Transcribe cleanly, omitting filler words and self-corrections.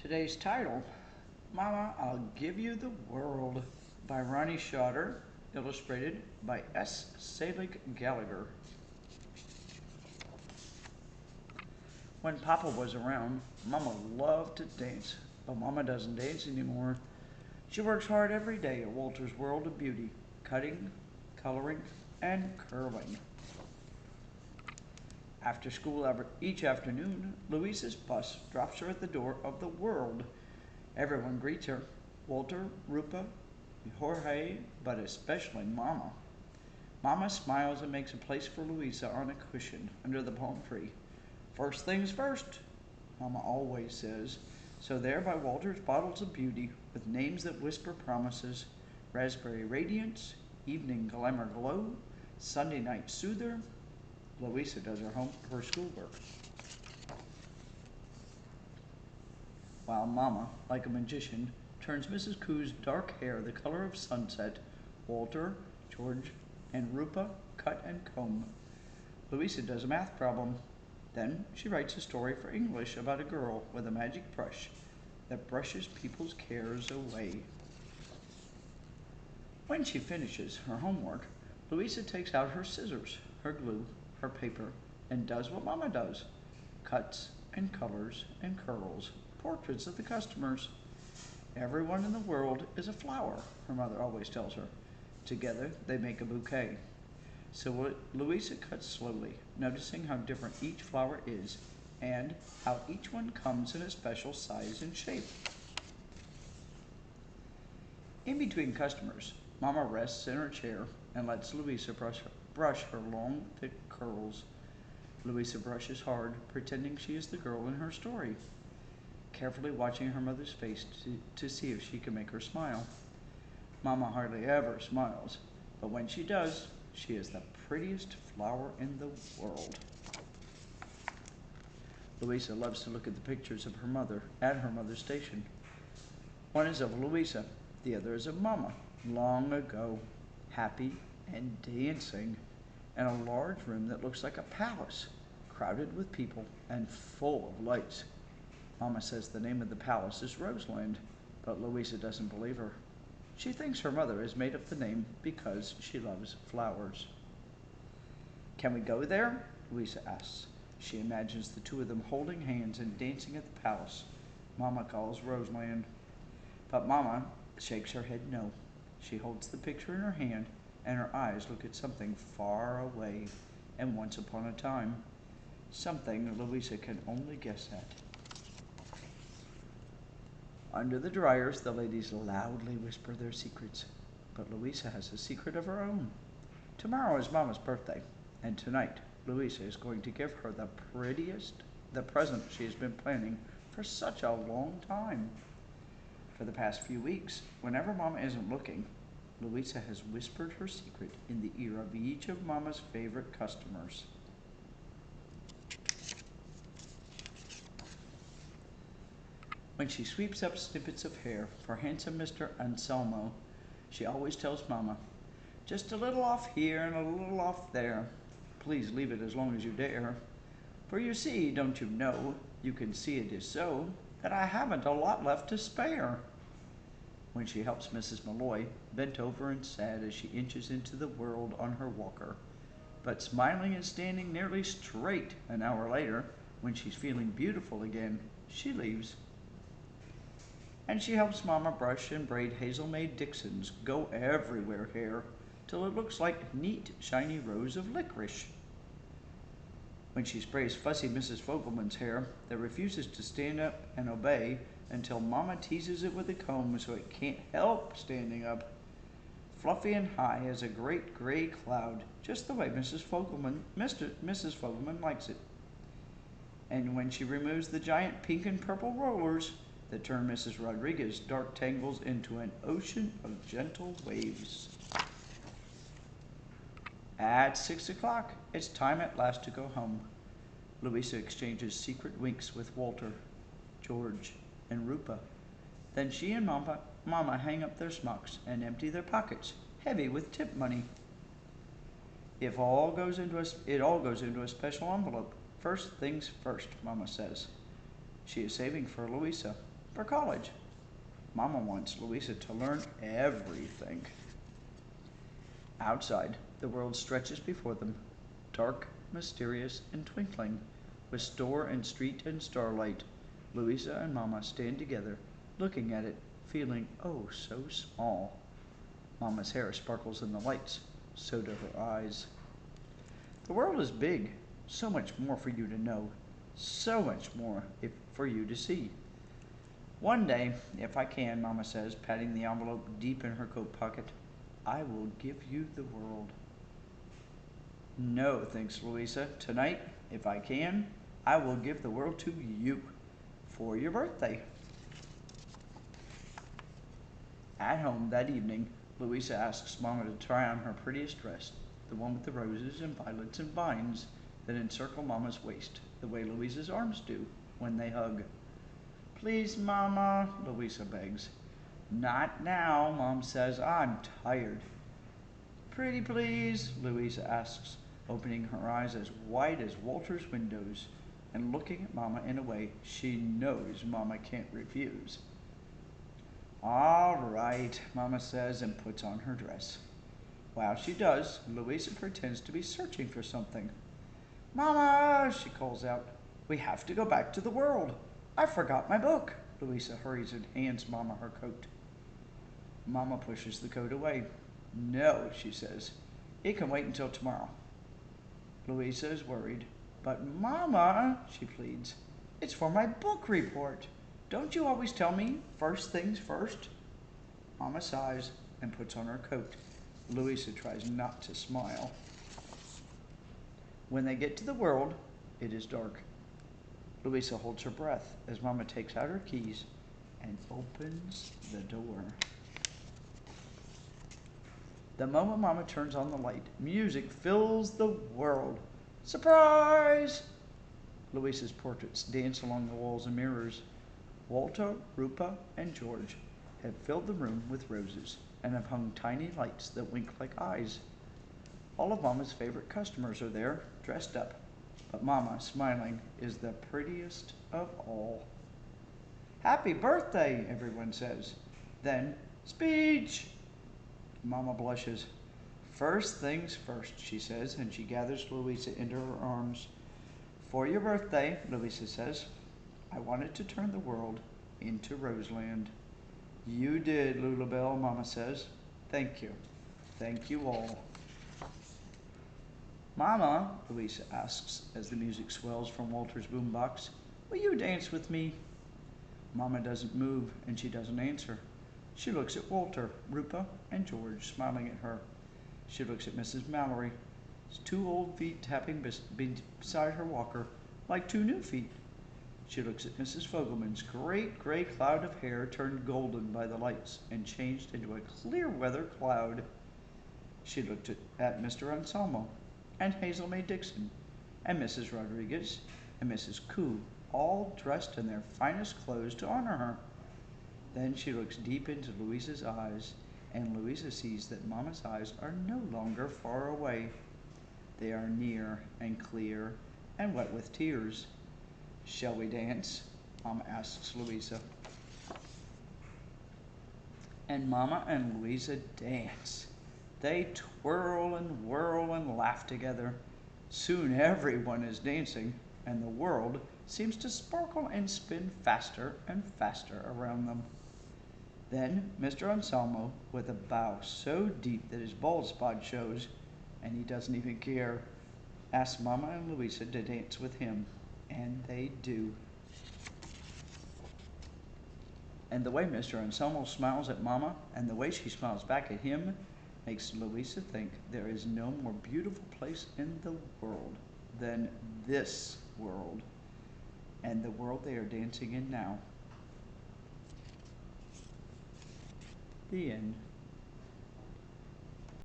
Today's title, Mama, I'll Give You the World, by Ronnie Schlotter, illustrated by S. Selig Gallagher. When Papa was around, Mama loved to dance, but Mama doesn't dance anymore. She works hard every day at Walter's World of Beauty, cutting, coloring, and curling. After school each afternoon, Louisa's bus drops her at the door of the world. Everyone greets her, Walter, Rupa, Jorge, but especially Mama. Mama smiles and makes a place for Louisa on a cushion under the palm tree. First things first, Mama always says. So there by Walter's bottles of beauty, with names that whisper promises, Raspberry Radiance, Evening Glamour Glow, Sunday Night Soother, Louisa does her schoolwork. While Mama, like a magician, turns Mrs. Coo's dark hair the color of sunset, Walter, George, and Rupa cut and comb. Louisa does a math problem. Then she writes a story for English about a girl with a magic brush that brushes people's cares away. When she finishes her homework, Louisa takes out her scissors, her glue, her paper, and does what Mama does. Cuts and colors and curls portraits of the customers. Everyone in the world is a flower, her mother always tells her. Together they make a bouquet. So Louisa cuts slowly, noticing how different each flower is and how each one comes in a special size and shape. In between customers, Mama rests in her chair and lets Louisa brush her long, thick curls. Louisa brushes hard, pretending she is the girl in her story, carefully watching her mother's face to see if she can make her smile. Mama hardly ever smiles, but when she does, she is the prettiest flower in the world. Louisa loves to look at the pictures of her mother at her mother's station. One is of Louisa, the other is of Mama, long ago, happy and dancing, in a large room that looks like a palace, crowded with people and full of lights. Mama says the name of the palace is Roseland, but Louisa doesn't believe her. She thinks her mother has made up the name because she loves flowers. Can we go there? Louisa asks. She imagines the two of them holding hands and dancing at the palace Mama calls Roseland. But Mama shakes her head no. She holds the picture in her hand and her eyes look at something far away and once upon a time. Something Louisa can only guess at. Under the dryers, the ladies loudly whisper their secrets. But Louisa has a secret of her own. Tomorrow is Mama's birthday, and tonight Louisa is going to give her the present she has been planning for such a long time. For the past few weeks, whenever Mama isn't looking, Louisa has whispered her secret in the ear of each of Mama's favorite customers. When she sweeps up snippets of hair for handsome Mr. Anselmo, she always tells Mama, just a little off here and a little off there. Please leave it as long as you dare. For you see, don't you know, you can see it is so, that I haven't a lot left to spare. When she helps Mrs. Malloy, bent over and sad as she inches into the world on her walker, but smiling and standing nearly straight an hour later, when she's feeling beautiful again, she leaves. And she helps Mama brush and braid Hazel May Dixon's go everywhere hair till it looks like neat, shiny rows of licorice. When she sprays fussy Mrs. Fogelman's hair that refuses to stand up and obey until Mama teases it with a comb so it can't help standing up, fluffy and high as a great gray cloud, just the way Mrs. Fogelman likes it. And when she removes the giant pink and purple rollers that turn Mrs. Rodriguez's dark tangles into an ocean of gentle waves. At 6 o'clock, it's time at last to go home. Louisa exchanges secret winks with Walter, George, and Rupa. Then she and Mama hang up their smocks and empty their pockets, heavy with tip money. It all goes into a special envelope. First things first, Mama says. She is saving for Louisa, for college. Mama wants Louisa to learn everything. Outside, the world stretches before them, dark, mysterious, and twinkling, with store and street and starlight. Louisa and Mama stand together, looking at it, feeling oh so small. Mama's hair sparkles in the lights, so do her eyes. The world is big, so much more for you to know, so much more for you to see. One day, if I can, Mama says, patting the envelope deep in her coat pocket, I will give you the world. No, thinks Louisa. Tonight, if I can, I will give the world to you for your birthday. At home that evening, Louisa asks Mama to try on her prettiest dress, the one with the roses and violets and vines that encircle Mama's waist, the way Louisa's arms do when they hug. Please, Mama, Louisa begs. Not now, Mom says. I'm tired. Pretty please, Louisa asks, opening her eyes as wide as Walter's windows and looking at Mama in a way she knows Mama can't refuse. All right, Mama says and puts on her dress. While she does, Louisa pretends to be searching for something. Mama, she calls out, we have to go back to the world. I forgot my book. Louisa hurries and hands Mama her coat. Mama pushes the coat away. No, she says. It can wait until tomorrow. Louisa is worried. But Mama, she pleads, it's for my book report. Don't you always tell me first things first? Mama sighs and puts on her coat. Louisa tries not to smile. When they get to the world, it is dark. Louisa holds her breath as Mama takes out her keys and opens the door. The moment Mama turns on the light, music fills the world. Surprise! Louisa's portraits dance along the walls and mirrors. Walter, Rupa, and George have filled the room with roses and have hung tiny lights that wink like eyes. All of Mama's favorite customers are there, dressed up, but Mama, smiling, is the prettiest of all. Happy birthday, everyone says. Then, speech! Mama blushes. First things first, she says, and she gathers Louisa into her arms. For your birthday, Louisa says, I wanted to turn the world into Roseland. You did, Lulabelle, Mama says. Thank you. Thank you all. Mama, Louisa asks as the music swells from Walter's boombox, will you dance with me? Mama doesn't move and she doesn't answer. She looks at Walter, Rupa, and George, smiling at her. She looks at Mrs. Mallory, two old feet tapping beside her walker like two new feet. She looks at Mrs. Fogelman's great gray cloud of hair turned golden by the lights and changed into a clear weather cloud. She looked at Mr. Anselmo and Hazel May Dixon and Mrs. Rodriguez and Mrs. Koo, all dressed in their finest clothes to honor her. Then she looks deep into Louisa's eyes, and Louisa sees that Mama's eyes are no longer far away. They are near and clear and wet with tears. Shall we dance? Mama asks Louisa. And Mama and Louisa dance. They twirl and whirl and laugh together. Soon everyone is dancing, and the world seems to sparkle and spin faster and faster around them. Then Mr. Anselmo, with a bow so deep that his bald spot shows, and he doesn't even care, asks Mama and Louisa to dance with him, and they do. And the way Mr. Anselmo smiles at Mama and the way she smiles back at him makes Louisa think there is no more beautiful place in the world than this world, and the world they are dancing in now. The end.